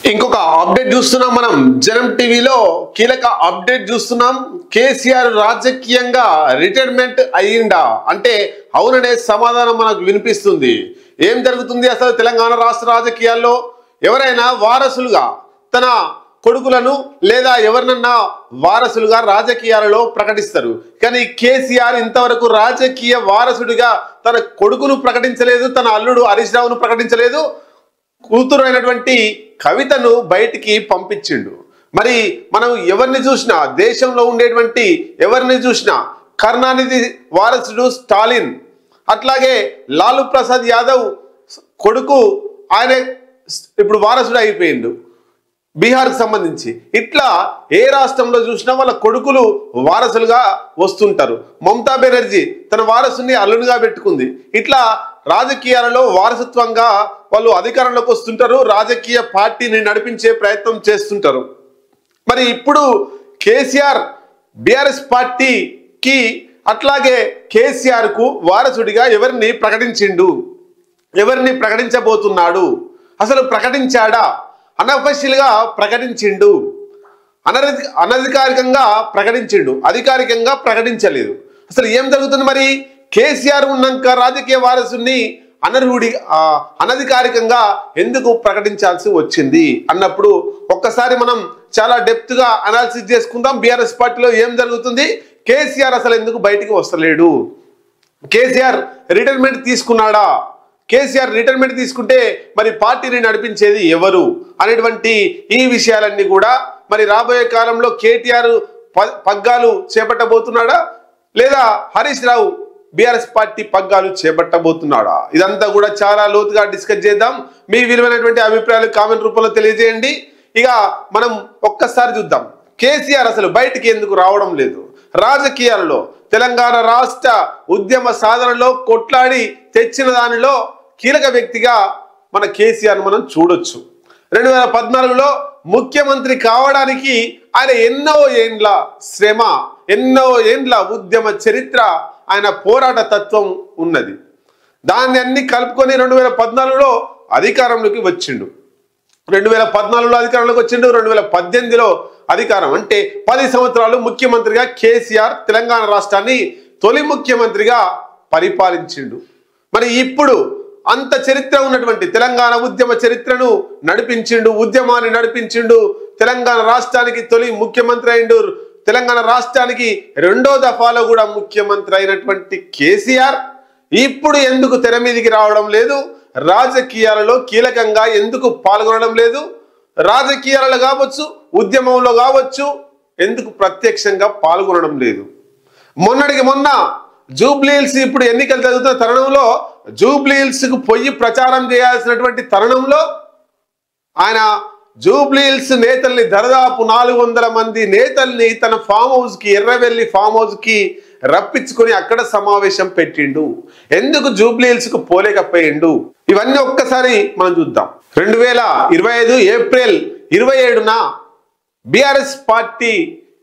ఇంకొక అప్డేట్ చూస్తున్నాం మనం జనం టీవీలో కీలక అప్డేట్ చూస్తున్నాం. కేసీఆర్ రాజకీయంగా రిటైర్మెంట్ అయ్యిందా అంటే అవుననే సమాధానం మనకు వినిపిస్తుంది. ఏం జరుగుతుంది అసలు తెలంగాణ రాష్ట్ర రాజకీయాల్లో? ఎవరైనా వారసులుగా తన కొడుకులను లేదా ఎవరినన్నా వారసులుగా రాజకీయాలలో ప్రకటిస్తారు. కానీ కేసీఆర్ ఇంతవరకు రాజకీయ వారసుడిగా తన కొడుకును ప్రకటించలేదు, తన అల్లుడు హరీష్ రావును ప్రకటించలేదు, కూతురు అయినటువంటి కవితను బయటికి పంపించిండు. మరి మనం ఎవరిని చూసినా, దేశంలో ఉండేటువంటి ఎవరిని చూసినా, కరుణానిధి వారసుడు స్టాలిన్, అట్లాగే లాలూ ప్రసాద్ యాదవ్ కొడుకు ఆయన ఇప్పుడు వారసుడు అయిపోయిండు బీహార్కి సంబంధించి. ఇట్లా ఏ రాష్ట్రంలో చూసినా వాళ్ళ కొడుకులు వారసులుగా వస్తుంటారు. మమతా బెనర్జీ తన వారసుని అల్లునిగా పెట్టుకుంది. ఇట్లా రాజకీయాలలో వారసత్వంగా వాళ్ళు అధికారంలోకి వస్తుంటారు, రాజకీయ పార్టీని నడిపించే ప్రయత్నం చేస్తుంటారు. మరి ఇప్పుడు కేసీఆర్ బీఆర్ఎస్ పార్టీకి అట్లాగే కేసీఆర్ కు వారసుడిగా ఎవరిని ప్రకటించిండు, ఎవరిని ప్రకటించబోతున్నాడు, అసలు ప్రకటించాడా? అనఫిషియల్ గా ప్రకటించిండు, అనధికారికంగా ప్రకటించిండు, అధికారికంగా ప్రకటించలేదు. అసలు ఏం జరుగుతుంది? మరి కేసీఆర్ ఉన్నాక రాజకీయ వారసుని అనధికారికంగా ఎందుకు ప్రకటించాల్సి వచ్చింది అన్నప్పుడు ఒక్కసారి మనం చాలా డెప్త్ గా అనాలిసిస్ చేసుకుందాం. బీఆర్ఎస్ పార్టీలో ఏం జరుగుతుంది, కేసీఆర్ అసలు ఎందుకు బయటికి వస్తలేడు, కేసీఆర్ రిటైర్మెంట్ తీసుకున్నాడా, కేసీఆర్ రిటైర్మెంట్ తీసుకుంటే మరి పార్టీని నడిపించేది ఎవరు అనేటువంటి ఈ విషయాలన్నీ కూడా మరి రాబోయే కాలంలో కేటీఆర్ పగ్గాలు చేపట్టబోతున్నాడా లేదా హరీష్ రావు బీఆర్ఎస్ పార్టీ పగ్గాలు చేపట్టబోతున్నాడా? ఇదంతా కూడా చాలా లోతుగా డిస్కస్ చేద్దాం. మీ విలువైనటువంటి అభిప్రాయాలు కామెంట్ రూపంలో తెలియజేయండి. ఇక మనం ఒక్కసారి చూద్దాం, కేసీఆర్ అసలు బయటికి ఎందుకు రావడం లేదు? రాజకీయాలలో తెలంగాణ రాష్ట్ర ఉద్యమ సాధనలో కొట్లాడి తెచ్చిన దానిలో కీలక వ్యక్తిగా మన కేసీఆర్ మనం చూడొచ్చు. 2014లో ముఖ్యమంత్రి కావడానికి ఆయన ఎన్నో ఏండ్ల శ్రమ, ఎన్నో ఏండ్ల ఉద్యమ చరిత్ర, ఆయన పోరాట తత్వం ఉన్నది. దాన్ని అన్ని కలుపుకొని 2014లో అధికారంలోకి వచ్చిండు. 2014లో అధికారంలోకి వచ్చిండు, 2018లో అధికారం అంటే 10 సంవత్సరాలు ముఖ్యమంత్రిగా కేసీఆర్ తెలంగాణ రాష్ట్రాన్ని తొలి ముఖ్యమంత్రిగా పరిపాలించిండు. మరి ఇప్పుడు అంత చరిత్ర ఉన్నటువంటి తెలంగాణ ఉద్యమ చరిత్రను నడిపించిండు, ఉద్యమాన్ని నడిపించిండు, తెలంగాణ రాష్ట్రానికి తొలి ముఖ్యమంత్రి అయిండు, తెలంగాణ రాష్ట్రానికి 2వ దఫాలో కూడా ముఖ్యమంత్రి అయినటువంటి కేసీఆర్ ఇప్పుడు ఎందుకు తెర మీదికి రావడం లేదు? రాజకీయాలలో కీలకంగా ఎందుకు పాల్గొనడం లేదు? రాజకీయాలలో కావచ్చు, ఉద్యమంలో కావచ్చు, ఎందుకు ప్రత్యక్షంగా పాల్గొనడం లేదు? మొన్నటికి మొన్న జూబ్లీహిల్స్ ఇప్పుడు ఎన్నికలు జరుగుతున్న తరుణంలో జూబ్లీహిల్స్ కు పోయి ప్రచారం చేయాల్సినటువంటి తరుణంలో ఆయన జూబ్లీహిల్స్ నేతల్ని దాదాపు 400 మంది నేతల్ని తన ఫామ్ హౌస్ కి, ఎర్రవెల్లి ఫామ్ హౌస్ కి రప్పించుకొని అక్కడ సమావేశం పెట్టిండు. ఎందుకు జూబ్లీహిల్స్ కు పోలేకపోయిండు? ఇవన్నీ ఒక్కసారి మనం చూద్దాం. 2025 ఏప్రిల్ 27న బీఆర్ఎస్ పార్టీ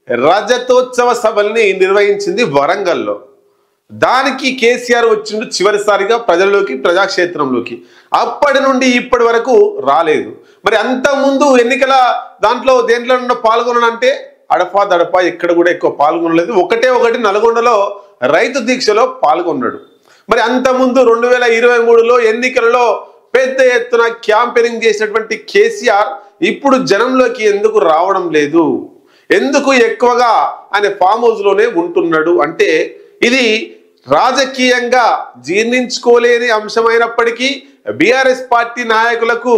రజతోత్సవ సభల్ని నిర్వహించింది వరంగల్లో. దానికి కేసీఆర్ వచ్చిండు చివరిసారిగా ప్రజల్లోకి, ప్రజాక్షేత్రంలోకి. అప్పటి నుండి ఇప్పటి వరకు రాలేదు. మరి అంతకుముందు ఎన్నికల దాంట్లో దేంట్లో పాల్గొనంటే అడపా దడపా ఎక్కడ కూడా ఎక్కువ పాల్గొనలేదు. ఒకటి నల్గొండలో రైతు దీక్షలో పాల్గొన్నాడు. మరి అంతకుముందు 2023లో ఎన్నికలలో పెద్ద ఎత్తున క్యాంపెయినింగ్ చేసినటువంటి కేసీఆర్ ఇప్పుడు జనంలోకి ఎందుకు రావడం లేదు? ఎందుకు ఎక్కువగా ఆయన ఫామ్ హౌస్ లోనే ఉంటున్నాడు అంటే ఇది రాజకీయంగా జీర్ణించుకోలేని అంశమైనప్పటికీ, బీఆర్ఎస్ పార్టీ నాయకులకు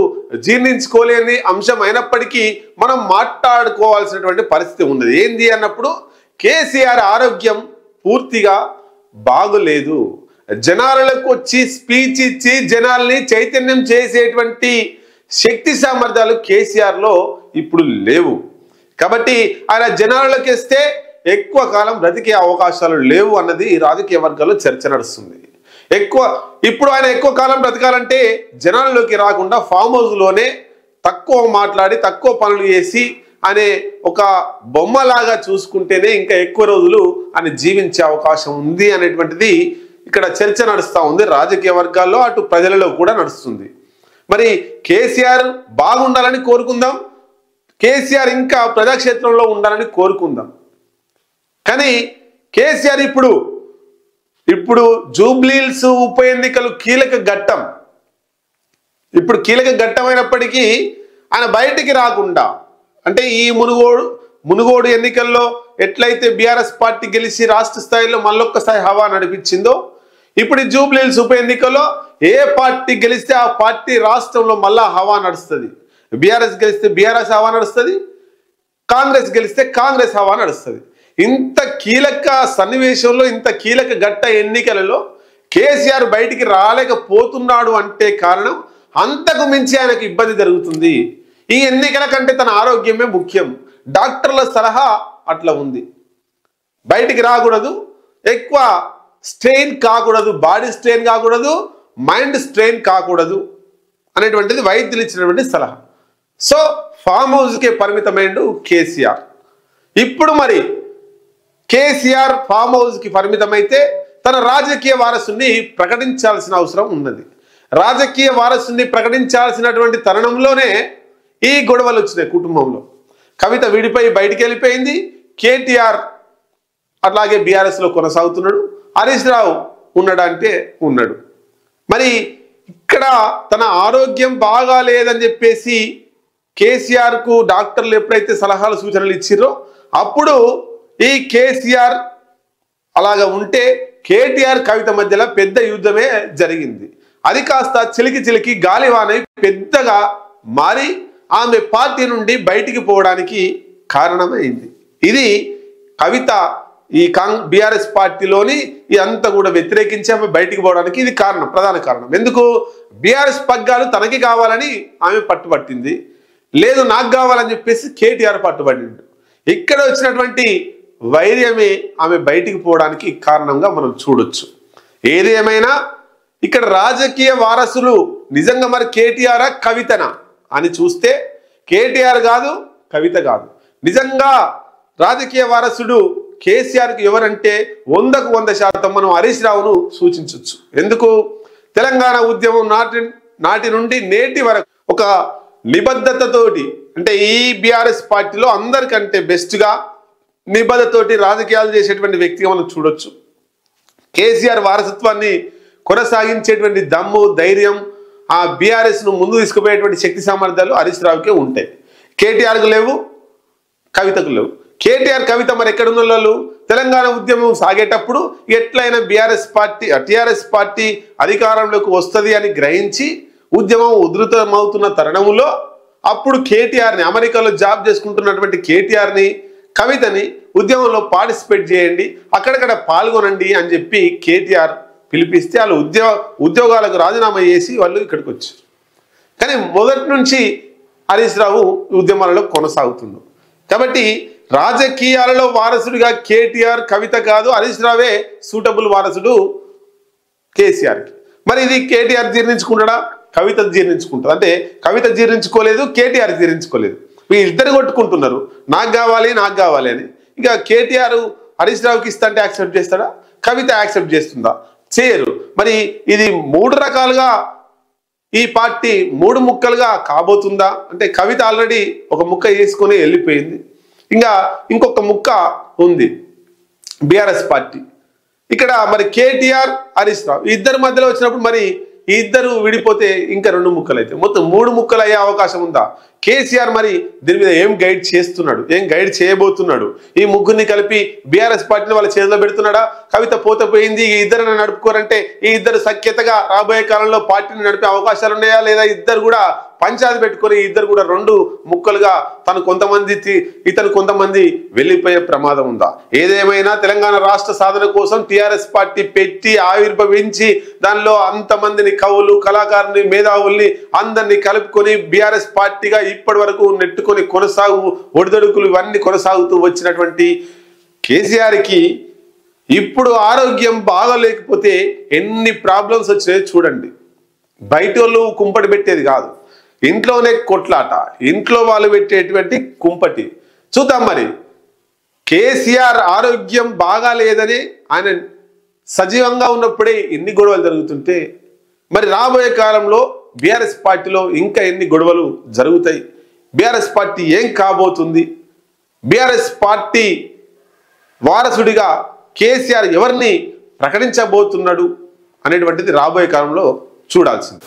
జీర్ణించుకోలేని అంశం అయినప్పటికీ మనం మాట్లాడుకోవాల్సినటువంటి పరిస్థితి ఉన్నది. ఏంది అన్నప్పుడు కేసీఆర్ ఆరోగ్యం పూర్తిగా బాగులేదు. జనాలకు వచ్చి స్పీచ్ ఇచ్చి జనాల్ని చైతన్యం చేసేటువంటి శక్తి సామర్థ్యాలు కేసీఆర్ లో ఇప్పుడు లేవు. కాబట్టి ఆయన జనాలకి వస్తే ఎక్కువ కాలం బ్రతికే అవకాశాలు లేవు అన్నది రాజకీయ వర్గాల్లో చర్చ నడుస్తుంది. ఇప్పుడు ఆయన ఎక్కువ కాలం బ్రతకాలంటే జనాల్లోకి రాకుండా ఫామ్ హౌస్ లోనే తక్కువ మాట్లాడి తక్కువ పనులు చేసి అనే ఒక బొమ్మలాగా చూసుకుంటేనే ఇంకా ఎక్కువ రోజులు ఆయన జీవించే అవకాశం ఉంది అనేటువంటిది ఇక్కడ చర్చ నడుస్తూ ఉంది రాజకీయ వర్గాల్లో, అటు ప్రజలలో కూడా నడుస్తుంది. మరి కేసీఆర్ బాగుండాలని కోరుకుందాం, కేసీఆర్ ఇంకా ప్రజాక్షేత్రంలో ఉండాలని కోరుకుందాం. కానీ కేసీఆర్ ఇప్పుడు జూబ్లీహిల్స్ ఉప ఎన్నికలు కీలక ఘట్టం. ఇప్పుడు కీలక ఘట్టమైనప్పటికీ ఆయన బయటికి రాకుండా, అంటే ఈ మునుగోడు ఎన్నికల్లో ఎట్లయితే బీఆర్ఎస్ పార్టీ గెలిచి రాష్ట్ర స్థాయిలో మళ్ళొక్కసారి హవా నడిపించిందో, ఇప్పుడు ఈ జూబ్లీహిల్స్ ఉప ఎన్నికల్లో ఏ పార్టీ గెలిస్తే ఆ పార్టీ రాష్ట్రంలో మళ్ళా హవా నడుస్తుంది. బీఆర్ఎస్ గెలిస్తే బీఆర్ఎస్ హవా నడుస్తుంది, కాంగ్రెస్ గెలిస్తే కాంగ్రెస్ హవా నడుస్తుంది. ఇంత కీలక సన్నివేశంలో, ఇంత కీలక ఘట్ట ఎన్నికలలో కేసీఆర్ బయటికి రాలేకపోతున్నాడు అంటే కారణం అంతకు మించి ఆయనకు ఇబ్బంది జరుగుతుంది. ఈ ఎన్నికల కంటే తన ఆరోగ్యమే ముఖ్యం. డాక్టర్ల సలహా అట్లా ఉంది. బయటికి రాకూడదు, ఎక్కువ స్ట్రెయిన్ కాకూడదు, బాడీ స్ట్రెయిన్ కాకూడదు, మైండ్ స్ట్రెయిన్ కాకూడదు అనేటువంటిది వైద్యులు ఇచ్చినటువంటి సలహా. సో ఫామ్ హౌస్కే పరిమితమైండు కేసీఆర్. ఇప్పుడు మరి కేసీఆర్ ఫామ్ హౌస్కి పరిమితమైతే తన రాజకీయ వారసుని ప్రకటించాల్సిన అవసరం ఉన్నది. రాజకీయ వారసుని ప్రకటించాల్సినటువంటి తరుణంలోనే ఈ గొడవలు వచ్చినాయి కుటుంబంలో. కవిత విడిపోయి బయటికి వెళ్ళిపోయింది, కేటీఆర్ అట్లాగే బీఆర్ఎస్లో కొనసాగుతున్నాడు, హరీష్ రావు ఉన్నాడంటే ఉన్నాడు. మరి ఇక్కడ తన ఆరోగ్యం బాగా లేదని చెప్పేసి కేసీఆర్కు డాక్టర్లు ఎప్పుడైతే సలహాలు సూచనలు ఇచ్చిరో అప్పుడు ఈ కేసీఆర్ అలాగా ఉంటే కేటీఆర్ కవిత మధ్యలో పెద్ద యుద్ధమే జరిగింది. అది కాస్త చిలికి గాలివానై పెద్దగా మారి ఆమె పార్టీ నుండి బయటికి పోవడానికి కారణమైంది. ఇది కవిత ఈ బీఆర్ఎస్ పార్టీలోని ఇదంతా కూడా వ్యతిరేకించి ఆమె బయటికి పోవడానికి ఇది కారణం, ప్రధాన కారణం. ఎందుకు? బీఆర్ఎస్ పగ్గాలు తనకి కావాలని ఆమె పట్టుబట్టింది, లేదు నాకు కావాలని చెప్పేసి కేటీఆర్ పట్టుబట్టిండు. ఇక్కడ వచ్చినటువంటి వైర్యమే ఆమె బయటికి పోవడానికి కారణంగా మనం చూడొచ్చు. ఏది ఏమైనా ఇక్కడ రాజకీయ వారసులు నిజంగా మరి కేటీఆర్ కవితనా అని చూస్తే కేటీఆర్ కాదు, కవిత కాదు. నిజంగా రాజకీయ వారసుడు కేసీఆర్కి ఎవరంటే 100కు 100% మనం హరీష్ రావును సూచించవచ్చు. ఎందుకు? తెలంగాణ ఉద్యమం నాటి నుండి నేటి వరకు ఒక నిబద్ధతతోటి, అంటే ఈ బీఆర్ఎస్ పార్టీలో అందరికంటే బెస్ట్గా నిబద్ధతోటి రాజకీయాలు చేసేటువంటి వ్యక్తిగా మనం చూడొచ్చు. కేసీఆర్ వారసత్వాన్ని కొనసాగించేటువంటి దమ్ము, ధైర్యం, ఆ బీఆర్ఎస్ను ముందు తీసుకుపోయేటువంటి శక్తి సామర్థ్యాలు హరీష్ రావుకే ఉంటాయి. కేటీఆర్కు లేవు, కవితకు లేవు. కేటీఆర్ కవిత మరి ఎక్కడున్న వాళ్ళు తెలంగాణ ఉద్యమం సాగేటప్పుడు ఎట్లయినా టీఆర్ఎస్ పార్టీ అధికారంలోకి వస్తుంది అని గ్రహించి ఉద్యమం ఉధృతమవుతున్న తరుణంలో అప్పుడు కేటీఆర్ని, అమెరికాలో జాబ్ చేసుకుంటున్నటువంటి కేటీఆర్ని, కవితని ఉద్యమంలో పార్టిసిపేట్ చేయండి, అక్కడక్కడ పాల్గొనండి అని చెప్పి కేటీఆర్ పిలిపిస్తే వాళ్ళు ఉద్యోగాలకు రాజీనామా చేసి వాళ్ళు ఇక్కడికి వచ్చారు. కానీ మొదటి నుంచి హరీష్ రావు ఉద్యమాలలో కొనసాగుతుంది. కాబట్టి రాజకీయాలలో వారసుడిగా కేటీఆర్, కవిత కాదు, హరీష్ రావే సూటబుల్ వారసుడు కేసీఆర్కి. మరి ఇది కేటీఆర్ జీర్ణించుకుంటాడా, కవిత జీర్ణించుకుంటుంది? అంటే కవిత జీర్ణించుకోలేదు, కేటీఆర్ జీర్ణించుకోలేదు. వీళ్ళిద్దరు కొట్టుకుంటున్నారు, నాకు కావాలి అని. ఇక కేటీఆర్ హరీష్ రావుకి ఇస్తా అంటే యాక్సెప్ట్ చేస్తాడా, కవిత యాక్సెప్ట్ చేస్తుందా? చేయరు. మరి ఇది 3 రకాలుగా ఈ పార్టీ 3 ముక్కలుగా కాబోతుందా అంటే కవిత ఆల్రెడీ ఒక ముక్క వేసుకొని వెళ్ళిపోయింది, ఇంకా ఇంకొక ముక్క ఉంది బీఆర్ఎస్ పార్టీ. ఇక్కడ మరి కేటీఆర్, హరీష్ రావు ఇద్దరి మధ్యలో వచ్చినప్పుడు మరి ఈ ఇద్దరు విడిపోతే ఇంకా 2 ముక్కలు అయితే మొత్తం 3 ముక్కలు అయ్యే అవకాశం ఉందా? కేసీఆర్ మరి దీని మీద ఏం గైడ్ చేస్తున్నాడు, ఏం గైడ్ చేయబోతున్నాడు? ఈ ముగ్గురిని కలిపి బీఆర్ఎస్ పార్టీని వాళ్ళ చేతిలో పెడుతున్నాడా? కవిత పోయింది, ఈ ఇద్దరిని నడుపుకోరంటే ఈ ఇద్దరు సఖ్యతగా రాబోయే కాలంలో పార్టీని నడిపే అవకాశాలు ఉన్నాయా? లేదా ఇద్దరు కూడా పంచాయతీ పెట్టుకొని ఇద్దరు కూడా 2 ముక్కలుగా ఇతను కొంతమంది వెళ్ళిపోయే ప్రమాదం ఉందా? ఏదేమైనా తెలంగాణ రాష్ట్ర సాధన కోసం టీఆర్ఎస్ పార్టీ పెట్టి ఆవిర్భవించి దానిలో అంతమందిని కవులు, కళాకారుని, మేధావుల్ని అందరినీ కలుపుకొని బీఆర్ఎస్ పార్టీగా ఇప్పటి వరకు నెట్టుకొని ఒడిదొడుకులు ఇవన్నీ కొనసాగుతూ వచ్చినటువంటి కేసీఆర్కి ఇప్పుడు ఆరోగ్యం బాగలేకపోతే ఎన్ని ప్రాబ్లమ్స్ వచ్చాయో చూడండి. బయట వాళ్ళు కుంపటి పెట్టేది కాదు, ఇంట్లోనే కొట్లాట, ఇంట్లో వాళ్ళు పెట్టేటువంటి కుంపటి. చూద్దాం మరి కేసీఆర్ ఆరోగ్యం బాగాలేదని ఆయన సజీవంగా ఉన్నప్పుడే ఎన్ని గొడవలు జరుగుతుంటే మరి రాబోయే కాలంలో బీఆర్ఎస్ పార్టీలో ఇంకా ఎన్ని గొడవలు జరుగుతాయి, బీఆర్ఎస్ పార్టీ ఏం కాబోతుంది, బీఆర్ఎస్ పార్టీ వారసుడిగా కేసీఆర్ ఎవరిని ప్రకటించబోతున్నాడు అనేటువంటిది రాబోయే కాలంలో చూడాల్సింది.